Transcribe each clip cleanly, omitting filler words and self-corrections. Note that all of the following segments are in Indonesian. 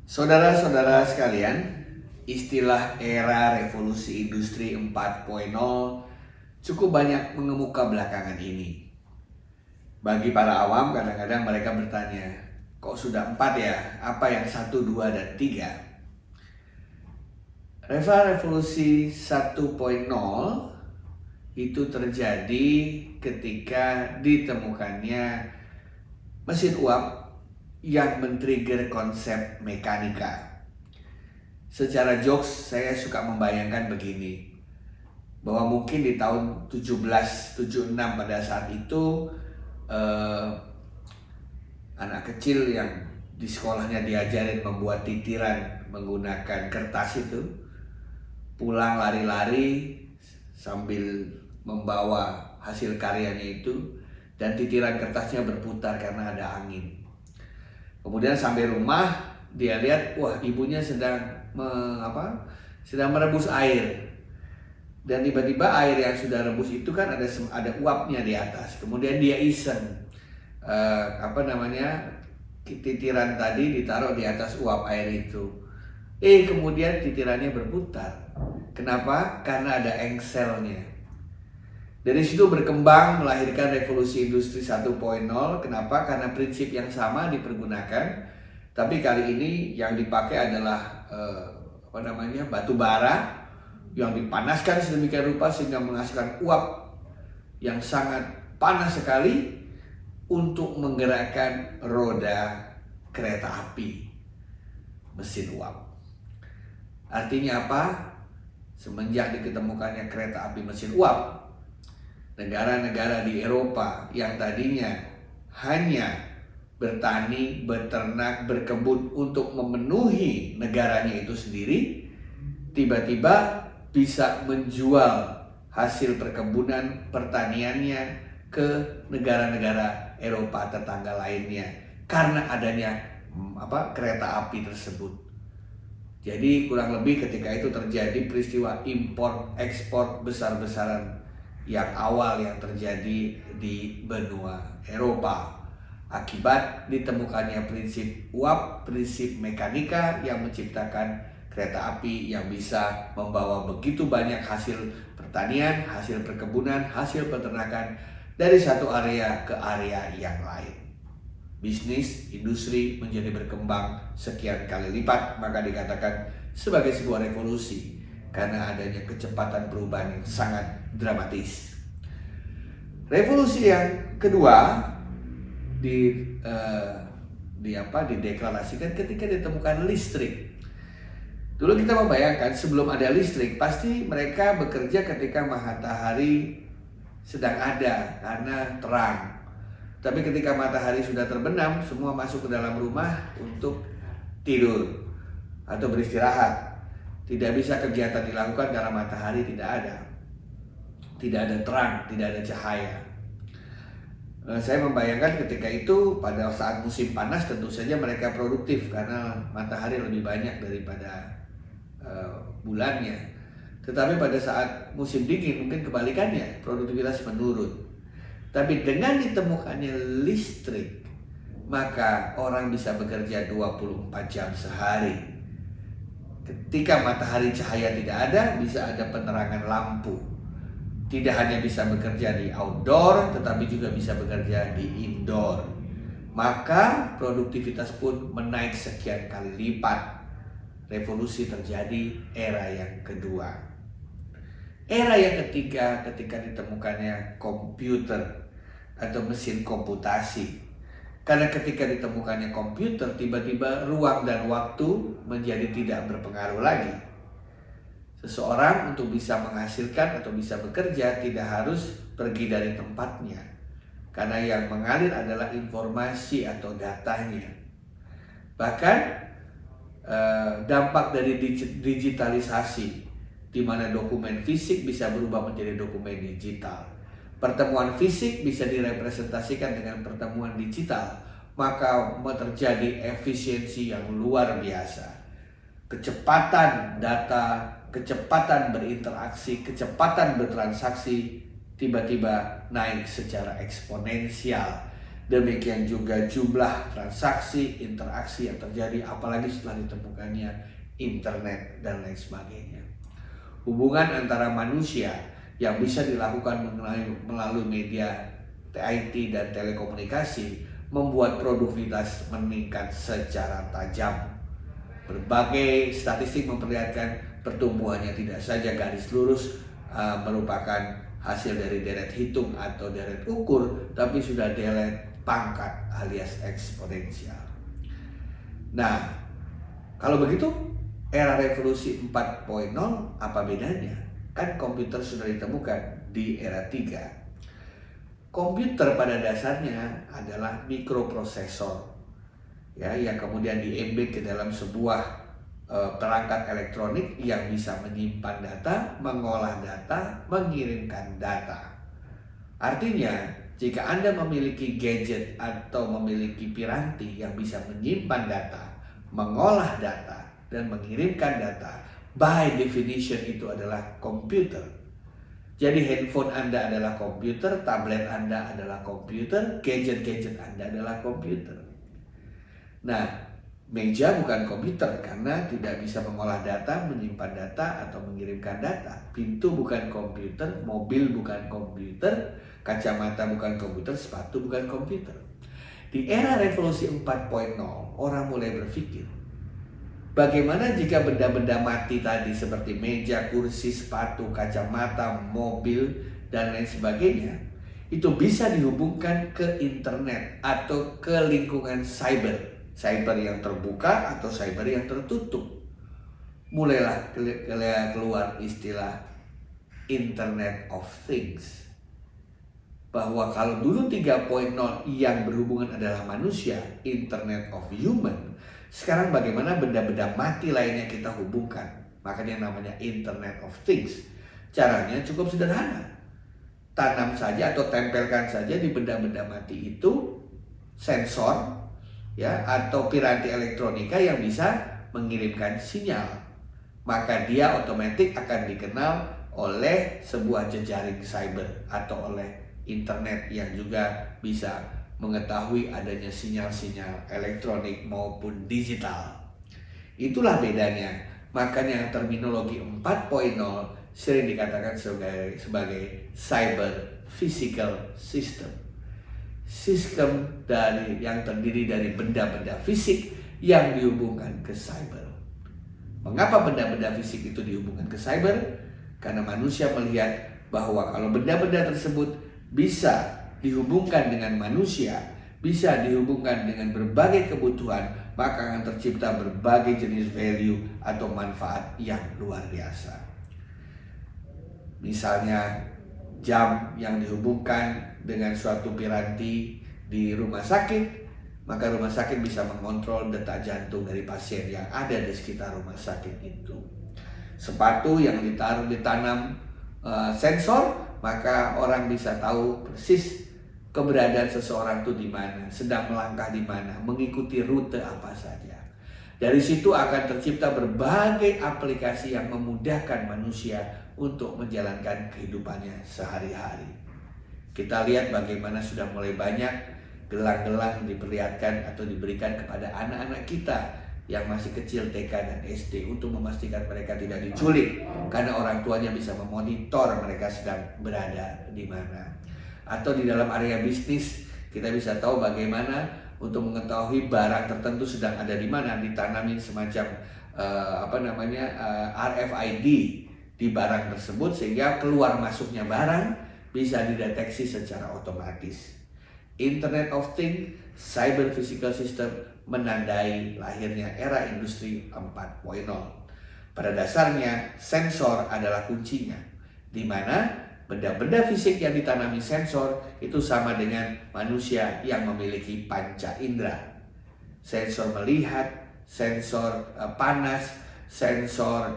Saudara-saudara sekalian, istilah era revolusi industri 4.0 cukup banyak mengemuka belakangan ini. Bagi para awam, kadang-kadang mereka bertanya, kok sudah 4 ya? Apa yang 1, 2, dan 3? Revolusi 1.0 itu terjadi ketika ditemukannya mesin uap yang men-trigger konsep mekanika. Secara jokes, saya suka membayangkan begini, bahwa mungkin di tahun 1776 pada saat itu anak kecil yang di sekolahnya diajarin membuat titiran menggunakan kertas itu pulang lari-lari sambil membawa hasil karyanya itu, dan titiran kertasnya berputar karena ada angin. Kemudian sampai rumah dia lihat, wah, ibunya sedang merebus air, dan tiba-tiba air yang sudah rebus itu kan ada uapnya di atas. Kemudian dia iseng titiran tadi ditaruh di atas uap air itu. Kemudian titirannya berputar. Kenapa? Karena ada engselnya. Dari situ berkembang melahirkan revolusi industri 1.0. Kenapa? Karena prinsip yang sama dipergunakan, tapi kali ini yang dipakai adalah batu bara yang dipanaskan sedemikian rupa sehingga menghasilkan uap yang sangat panas sekali untuk menggerakkan roda kereta api mesin uap. Artinya apa? Semenjak diketemukannya kereta api mesin uap, negara-negara di Eropa yang tadinya hanya bertani, beternak, berkebun untuk memenuhi negaranya itu sendiri, tiba-tiba bisa menjual hasil perkebunan pertaniannya ke negara-negara Eropa tetangga lainnya karena adanya kereta api tersebut. Jadi kurang lebih ketika itu terjadi peristiwa impor ekspor besar-besaran yang awal yang terjadi di benua Eropa akibat ditemukannya prinsip uap, prinsip mekanika yang menciptakan kereta api yang bisa membawa begitu banyak hasil pertanian, hasil perkebunan, hasil peternakan dari satu area ke area yang lain. Bisnis, industri menjadi berkembang sekian kali lipat, maka dikatakan sebagai sebuah revolusi karena adanya kecepatan perubahan yang sangat dramatis. Revolusi yang kedua dideklarasikan ketika ditemukan listrik. Dulu kita membayangkan sebelum ada listrik pasti mereka bekerja ketika matahari sedang ada karena terang. Tapi ketika matahari sudah terbenam, semua masuk ke dalam rumah untuk tidur atau beristirahat. Tidak bisa kegiatan dilakukan karena matahari tidak ada. Tidak ada terang, tidak ada cahaya. Saya membayangkan ketika itu pada saat musim panas tentu saja mereka produktif karena matahari lebih banyak daripada bulannya. Tetapi pada saat musim dingin mungkin kebalikannya, produktivitas menurun. Tapi dengan ditemukannya listrik, maka orang bisa bekerja 24 jam sehari. Ketika matahari cahaya tidak ada, bisa ada penerangan lampu. Tidak hanya bisa bekerja di outdoor, tetapi juga bisa bekerja di indoor. Maka produktivitas pun menaik sekian kali lipat. Revolusi terjadi, era yang kedua. Era yang ketiga ketika ditemukannya komputer atau mesin komputasi. Karena ketika ditemukannya komputer, tiba-tiba ruang dan waktu menjadi tidak berpengaruh lagi. Seseorang untuk bisa menghasilkan atau bisa bekerja tidak harus pergi dari tempatnya. Karena yang mengalir adalah informasi atau datanya. Bahkan dampak dari digitalisasi, di mana dokumen fisik bisa berubah menjadi dokumen digital. Pertemuan fisik bisa direpresentasikan dengan pertemuan digital, maka terjadi efisiensi yang luar biasa. Kecepatan data, kecepatan berinteraksi, kecepatan bertransaksi tiba-tiba naik secara eksponensial. Demikian juga jumlah transaksi, interaksi yang terjadi, apalagi setelah ditemukannya internet dan lain sebagainya. Hubungan antara manusia yang bisa dilakukan melalui media IT dan telekomunikasi membuat produktivitas meningkat secara tajam. Berbagai statistik memperlihatkan pertumbuhannya tidak saja garis lurus merupakan hasil dari deret hitung atau deret ukur, tapi sudah deret pangkat alias eksponensial. Nah, kalau begitu era revolusi 4.0 apa bedanya? Kan komputer sudah ditemukan di era 3. Komputer pada dasarnya adalah mikroprosesor, ya, yang kemudian di-embed ke dalam sebuah perangkat elektronik yang bisa menyimpan data, mengolah data, mengirimkan data. Artinya, jika Anda memiliki gadget atau memiliki piranti yang bisa menyimpan data, mengolah data, dan mengirimkan data, by definition itu adalah komputer. Jadi handphone Anda adalah komputer, tablet Anda adalah komputer, gadget-gadget Anda adalah komputer. Nah, meja bukan komputer karena tidak bisa mengolah data, menyimpan data, atau mengirimkan data. Pintu bukan komputer, mobil bukan komputer, kacamata bukan komputer, sepatu bukan komputer. Di era revolusi 4.0, orang mulai berpikir, bagaimana jika benda-benda mati tadi seperti meja, kursi, sepatu, kacamata, mobil, dan lain sebagainya itu bisa dihubungkan ke internet atau ke lingkungan cyber. Cyber yang terbuka atau cyber yang tertutup. Mulailah keluar istilah Internet of Things. Bahwa kalau dulu 3.0 yang berhubungan adalah manusia, Internet of Human, sekarang bagaimana benda-benda mati lainnya kita hubungkan. Makanya namanya Internet of Things. Caranya cukup sederhana. Tanam saja atau tempelkan saja di benda-benda mati itu sensor, ya, atau piranti elektronika yang bisa mengirimkan sinyal. Maka dia otomatis akan dikenal oleh sebuah jejaring cyber atau oleh internet yang juga bisa mengetahui adanya sinyal-sinyal elektronik maupun digital. Itulah bedanya. Makanya terminologi 4.0 sering dikatakan sebagai cyber physical system. Sistem yang terdiri dari benda-benda fisik yang dihubungkan ke cyber. Mengapa benda-benda fisik itu dihubungkan ke cyber? Karena manusia melihat bahwa kalau benda-benda tersebut bisa dihubungkan dengan manusia, bisa dihubungkan dengan berbagai kebutuhan, maka akan tercipta berbagai jenis value atau manfaat yang luar biasa. Misalnya jam yang dihubungkan dengan suatu piranti di rumah sakit, maka rumah sakit bisa mengontrol detak jantung dari pasien yang ada di sekitar rumah sakit itu. Sepatu yang ditanam sensor, maka orang bisa tahu persis keberadaan seseorang itu di mana, sedang melangkah di mana, mengikuti rute apa saja. Dari situ akan tercipta berbagai aplikasi yang memudahkan manusia untuk menjalankan kehidupannya sehari-hari. Kita lihat bagaimana sudah mulai banyak gelang-gelang diperlihatkan atau diberikan kepada anak-anak kita yang masih kecil TK dan SD untuk memastikan mereka tidak diculik, karena orang tuanya bisa memonitor mereka sedang berada di mana. Atau di dalam area bisnis kita bisa tahu bagaimana untuk mengetahui barang tertentu sedang ada di mana, ditanamin semacam RFID di barang tersebut sehingga keluar masuknya barang bisa dideteksi secara otomatis. Internet of Things, Cyber Physical System menandai lahirnya era industri 4.0. Pada dasarnya sensor adalah kuncinya, di mana benda-benda fisik yang ditanami sensor itu sama dengan manusia yang memiliki panca indera. Sensor melihat, sensor panas, sensor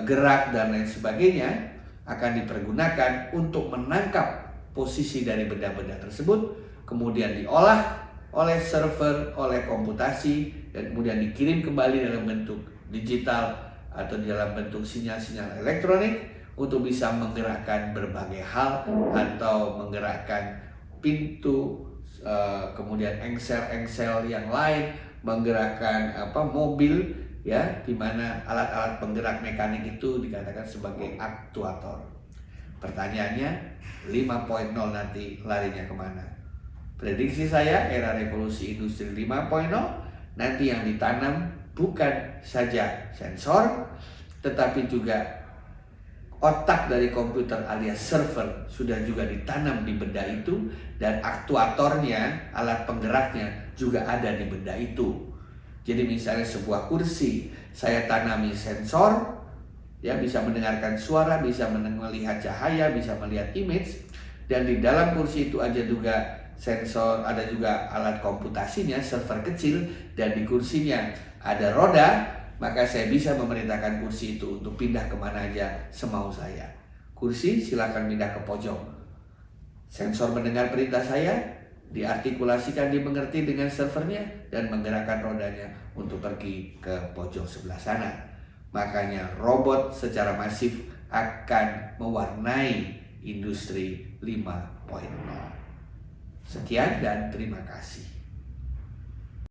gerak dan lain sebagainya akan dipergunakan untuk menangkap posisi dari benda-benda tersebut, kemudian diolah oleh server, oleh komputasi, dan kemudian dikirim kembali dalam bentuk digital atau dalam bentuk sinyal-sinyal elektronik untuk bisa menggerakkan berbagai hal atau menggerakkan pintu, kemudian engsel-engsel yang lain, menggerakkan mobil, ya, di mana alat-alat penggerak mekanik itu dikatakan sebagai aktuator. Pertanyaannya, 5.0 nanti larinya kemana? Prediksi saya, era revolusi industri 5.0 nanti yang ditanam bukan saja sensor, tetapi juga otak dari komputer alias server sudah juga ditanam di benda itu, dan aktuatornya, alat penggeraknya juga ada di benda itu. Jadi misalnya sebuah kursi, saya tanami sensor, ya, bisa mendengarkan suara, bisa melihat cahaya, bisa melihat image, dan di dalam kursi itu ada juga sensor, ada juga alat komputasinya, server kecil, dan di kursinya ada roda. Maka saya bisa memerintahkan kursi itu untuk pindah kemana aja semau saya. Kursi silakan pindah ke pojok. Sensor mendengar perintah saya, diartikulasikan, dimengerti dengan servernya, dan menggerakkan rodanya untuk pergi ke pojok sebelah sana. Makanya robot secara masif akan mewarnai industri 5.0. Sekian dan terima kasih.